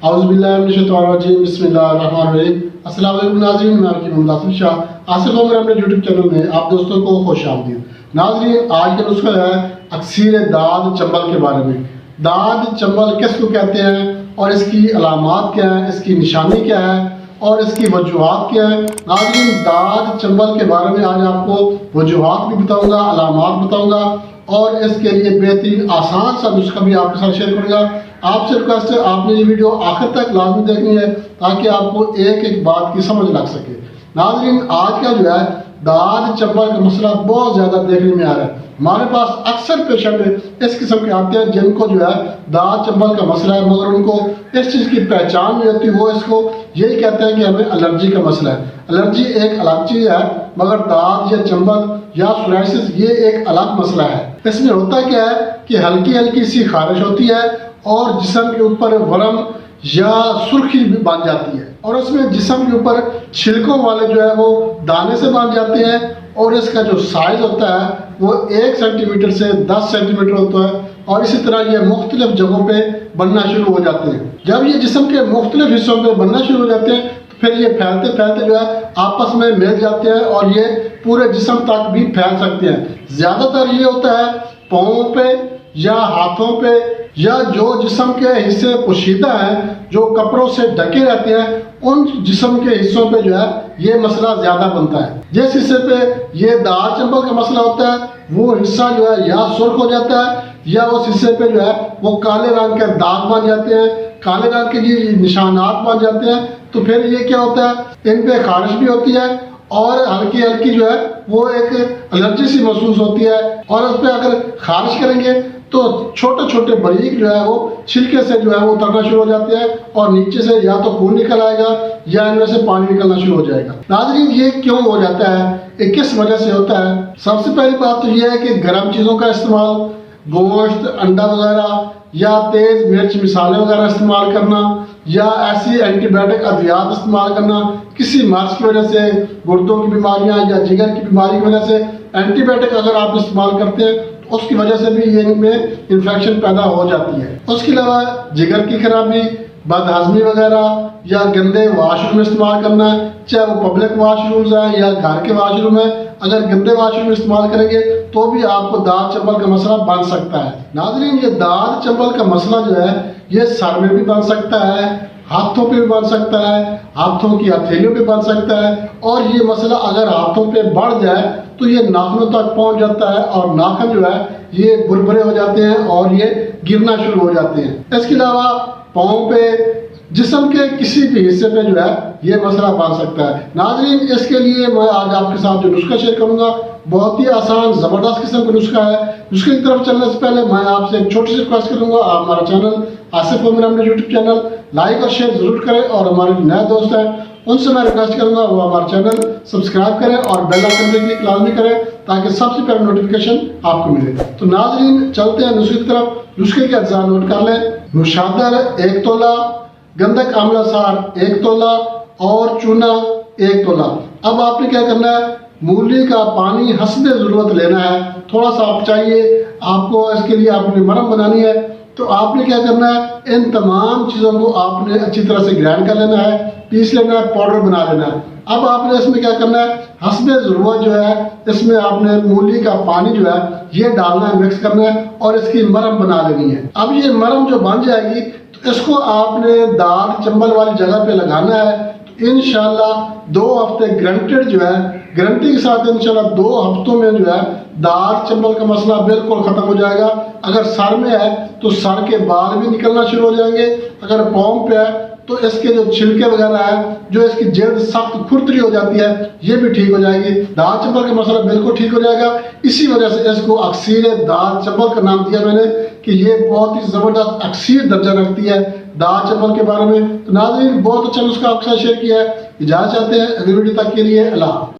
اعوذ باللہ من الشیطان الرجیم بسم اللہ الرحمن الرحیم۔ السلام علیکم ناظرین، میں آپ کی محمد آصف شاہ آصف عمر اپنے یوٹیوب چینل میں آپ دوستوں کو خوش آمدید۔ ناظرین، آج کا نسخہ ہے اکسیر داد چنبل کے بارے میں۔ داد چنبل کس کو کہتے ہیں اور اس کی علامات کیا ہیں، اس کی نشانی کیا ہے اور اس کی وجوہات کیا ہیں۔ ناظرین، داد چنبل کے بارے میں آج آپ کو وجوہات بھی بتاؤں گا، علامات بتاؤں گا اور اس کے لیے بہترین آسان سا نسخہ بھی آپ کے ساتھ شیئر کروں گا۔ آپ سے ریکویسٹ ہے آپ نے یہ ویڈیو آخر تک لازمی دیکھنی ہے تاکہ آپ کو ایک ایک بات کی سمجھ لگ سکے۔ ناظرین، آج کا جو ہے داد چنبل کا مسئلہ بہت زیادہ دیکھنے میں آ رہا ہے۔ ہمارے پاس اکثر پیشنٹ اس قسم کے آتے ہیں جن کو جو ہے داد چنبل کا مسئلہ ہے، مگر ان کو اس چیز کی پہچان نہیں ہوتی۔ وہ اس کو یہی کہتے ہیں کہ ہمیں الرجی کا مسئلہ ہے۔ الرجی ایک الگ چیز ہے، مگر داد یا چنبل یا سورائسس یہ ایک الگ مسئلہ ہے۔ اس میں ہوتا کیا ہے کہ ہلکی ہلکی سی خارش ہوتی ہے اور جسم کے اوپر ورم یا سرخی بھی بن جاتی ہے، اور اس میں جسم کے اوپر چھلکوں والے جو ہے وہ دانے سے بن جاتے ہیں، اور اس کا جو سائز ہوتا ہے وہ 1 سینٹی میٹر سے 10 سینٹی میٹر ہوتا ہے، اور اسی طرح یہ مختلف جگہوں پہ بننا شروع ہو جاتے ہیں۔ جب یہ جسم کے مختلف حصوں پہ بننا شروع ہو جاتے ہیں تو پھر یہ پھیلتے پھیلتے جو ہے آپس میں مل جاتے ہیں اور یہ پورے جسم تک بھی پھیل سکتے ہیں۔ زیادہ تر یہ ہوتا ہے پاؤں پہ یا ہاتھوں پہ، یا جو جسم کے حصے پوشیدہ ہیں جو کپڑوں سے ڈھکے رہتے ہیں ان جسم کے حصوں پہ جو ہے یہ مسئلہ زیادہ بنتا ہے۔ جس حصے پہ یہ داد چنبل کا مسئلہ ہوتا ہے وہ حصہ جو ہے یا سرخ ہو جاتا ہے یا اس حصے پہ جو ہے وہ کالے رنگ کے داغ بن جاتے ہیں، کالے رنگ کے یہ نشانات بن جاتے ہیں۔ تو پھر یہ کیا ہوتا ہے، ان پہ خارش بھی ہوتی ہے اور ہلکی ہلکی جو ہے وہ ایک الرجی سی محسوس ہوتی ہے، اور اس پہ اگر خارش کریں گے تو چھوٹے چھوٹے باریک جو ہے وہ چھلکے سے جو ہے وہ اترنا شروع ہو جاتے ہیں، اور نیچے سے یا تو خون نکل آئے گا یا ان میں سے پانی نکلنا شروع ہو جائے گا۔ ناظرین، یہ کیوں ہو جاتا ہے، یہ کس وجہ سے ہوتا ہے؟ سب سے پہلی بات تو یہ ہے کہ گرم چیزوں کا استعمال، گوشت، انڈا وغیرہ یا تیز مرچ مسالے وغیرہ استعمال کرنا، یا ایسی اینٹی بایوٹک ادویات استعمال کرنا، کسی مرض کی وجہ سے، گردوں کی بیماریاں یا جگر کی بیماری کی وجہ سے اینٹی بایوٹک اگر آپ استعمال کرتے ہیں تو اس کی وجہ سے بھی ان میں انفیکشن پیدا ہو جاتی ہے۔ اس کے علاوہ جگر کی خرابی، بد ہضمی وغیرہ، یا گندے واش روم استعمال کرنا، چاہے وہ پبلک واش رومز ہیں یا گھر کے واش روم ہیں، اگر گندے واش روم استعمال کریں گے تو بھی آپ کو داد چنبل کا مسئلہ بن سکتا ہے۔ ناظرین، یہ داد چنبل کا مسئلہ جو ہے یہ سر میں بھی بن سکتا ہے، ہاتھوں پہ بھی بن سکتا ہے، ہاتھوں کی ہتھیلیوں پہ بن سکتا ہے، اور یہ مسئلہ اگر ہاتھوں پہ بڑھ جائے تو یہ ناخنوں تک پہنچ جاتا ہے اور ناخن جو ہے یہ بھربھرے ہو جاتے ہیں اور یہ گرنا شروع ہو جاتے ہیں۔ اس کے علاوہ پاؤں پہ، جسم کے کسی بھی حصے پہ جو ہے یہ مسئلہ بن سکتا ہے۔ ناظرین، اس کے لیے میں آج آپ کے ساتھ جو نسخہ شیئر کروں گا بہت ہی آسان زبردست قسم کا نسخہ ہے۔ نسخے کی طرف چلنے سے پہلے میں آپ سے ایک چھوٹی سی ریکویسٹ کروں گا، آپ ہمارا چینل آصف عمر اپنے یوٹیوب چینل لائک اور شیئر ضرور کریں، اور ہمارے جو نئے دوست ہیں ان سے میں ریکویسٹ کروں گا وہ ہمارا چینل سبسکرائب کریں اور بیل آئکن پہ کلک لازمی کریں تاکہ سب سے پہلے نوٹیفیکیشن آپ کو ملے۔ تو ناظرین، چلتے ہیں نسخے کی طرف۔ نسخے کے اجزاء نوٹ کر لیں۔ نوشادر 1 تولہ، گندھک آملہ سار 1 تولہ اور چونا 1 تولہ۔ اب آپ نے کیا کرنا ہے، مولی کا پانی حسب ضرورت لینا ہے، تھوڑا سا آپ چاہیے آپ کو، اس کے لیے آپ نے مرہم بنانی ہے تو آپ نے کیا کرنا ہے، ان تمام چیزوں کو آپ نے اچھی طرح سے گرائنڈ کر لینا ہے، پیس لینا ہے، پاؤڈر بنا لینا ہے۔ اب آپ نے اس میں کیا کرنا ہے، حسب ضرورت جو ہے اس میں آپ نے مولی کا پانی جو ہے یہ ڈالنا ہے، مکس کرنا ہے اور اس کی مرہم بنا لینی ہے۔ اب یہ مرہم جو بن جائے گی تو اس کو آپ نے داد چنبل والی جگہ پہ لگانا ہے۔ انشاءاللہ 2 ہفتے گرنٹڈ جو ہے، گارنٹی کے ساتھ انشاءاللہ 2 ہفتوں میں جو ہے داد چنبل کا مسئلہ بالکل ختم ہو جائے گا۔ اگر سر میں ہے تو سر کے بال بھی نکلنا شروع ہو جائیں گے، اگر پاؤں پہ ہے تو اس کے جو چھلکے وغیرہ ہیں، جو اس کی جلد سخت کھردری ہو جاتی ہے، یہ بھی ٹھیک ہو جائے گی۔ داد چنبل کا مسئلہ بالکل ٹھیک ہو جائے گا۔ اسی وجہ سے اس کو اکسیر داد چنبل کا نام دیا میں نے کہ یہ بہت ہی زبردست اکسیر درجہ رکھتی ہے داد چنبل کے بارے میں۔ تو ناظرین، بہت اچھا نسخہ آپ کے ساتھ شیئر کیا ہے۔ اجازت چاہتے ہیں اگلی ویڈیو تک کے لیے اللہ حافظ۔